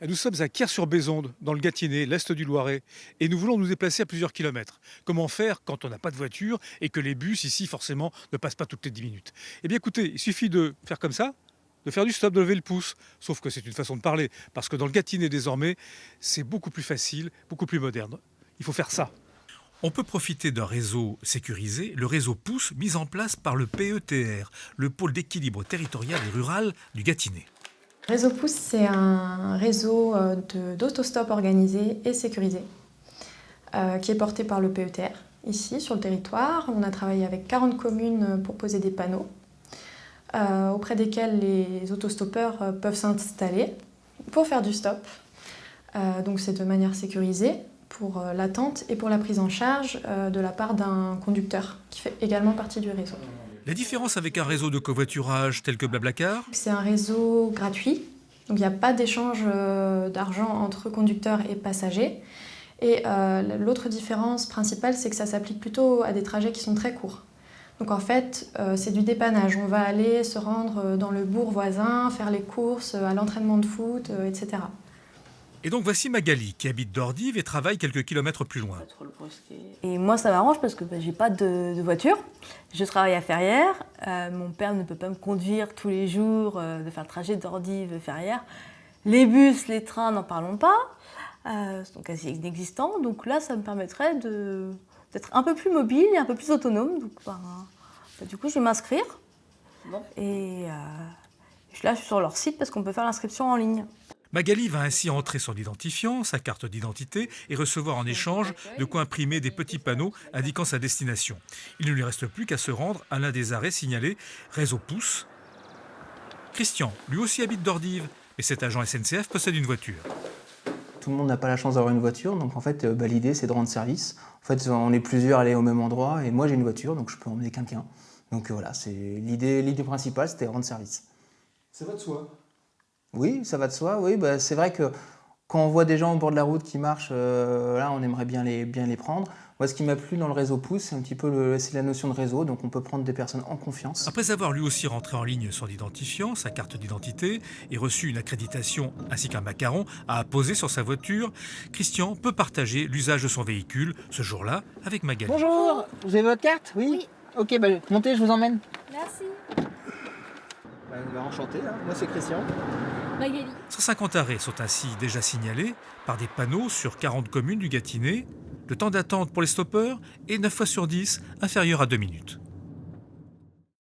Nous sommes à Quiers-sur-Bezonde, dans le Gâtinais, l'est du Loiret, et nous voulons nous déplacer à plusieurs kilomètres. Comment faire quand on n'a pas de voiture et que les bus ici, forcément, ne passent pas toutes les 10 minutes? Eh bien écoutez, il suffit de faire comme ça, de faire du stop, de lever le pouce. Sauf que c'est une façon de parler, parce que dans le Gâtinais désormais, c'est beaucoup plus facile, beaucoup plus moderne. Il faut faire ça. On peut profiter d'un réseau sécurisé, le réseau Pouce, mis en place par le PETR, le pôle d'équilibre territorial et rural du Gâtinais. Réseau Pouce, c'est un réseau d'autostop organisé et sécurisé qui est porté par le PETR. Ici, sur le territoire, on a travaillé avec 40 communes pour poser des panneaux auprès desquels les autostoppeurs peuvent s'installer pour faire du stop. Donc c'est de manière sécurisée pour l'attente et pour la prise en charge de la part d'un conducteur qui fait également partie du réseau. La différence avec un réseau de covoiturage tel que Blablacar, C'est un réseau gratuit, donc il n'y a pas d'échange d'argent entre conducteurs et passagers. Et l'autre différence principale, c'est que ça s'applique plutôt à des trajets qui sont très courts. Donc en fait, c'est du dépannage. On va aller se rendre dans le bourg voisin, faire les courses, à l'entraînement de foot, etc. et donc voici Magali qui habite Dordives et travaille quelques kilomètres plus loin. Et moi, ça m'arrange parce que j'ai pas de voiture. Je travaille à Ferrières. Mon père ne peut pas me conduire tous les jours, de faire le trajet d'Ordives-Ferrières. Les bus, les trains, n'en parlons pas. Sont quasi inexistants. Donc là, ça me permettrait d'être un peu plus mobile et un peu plus autonome. Donc, du coup, je vais m'inscrire. Bon. Et là, je suis sur leur site parce qu'on peut faire l'inscription en ligne. Magali va ainsi entrer son identifiant, sa carte d'identité et recevoir en échange de quoi imprimer des petits panneaux indiquant sa destination. Il ne lui reste plus qu'à se rendre à l'un des arrêts signalés Réseau Pouce. Christian, lui aussi habite Dordives, et cet agent SNCF possède une voiture. Tout le monde n'a pas la chance d'avoir une voiture, donc en fait l'idée c'est de rendre service. En fait on est plusieurs à aller au même endroit et moi j'ai une voiture donc je peux emmener quelqu'un. Donc voilà, c'est l'idée principale, c'était rendre service. Ça va de soi. Oui, ça va de soi, oui, c'est vrai que quand on voit des gens au bord de la route qui marchent, là on aimerait bien les prendre. Moi ce qui m'a plu dans le réseau Pouce, c'est un petit peu c'est la notion de réseau, donc on peut prendre des personnes en confiance. Après avoir lui aussi rentré en ligne son identifiant, sa carte d'identité et reçu une accréditation ainsi qu'un macaron à apposer sur sa voiture, Christian peut partager l'usage de son véhicule ce jour-là avec Magali. Bonjour, vous avez votre carte? Oui. Ok, montez, je vous emmène. Merci. Enchanté, hein. Moi c'est Christian. Magali. 150 arrêts sont ainsi déjà signalés par des panneaux sur 40 communes du Gâtinais. Le temps d'attente pour les stoppeurs est 9 fois sur 10 inférieur à 2 minutes.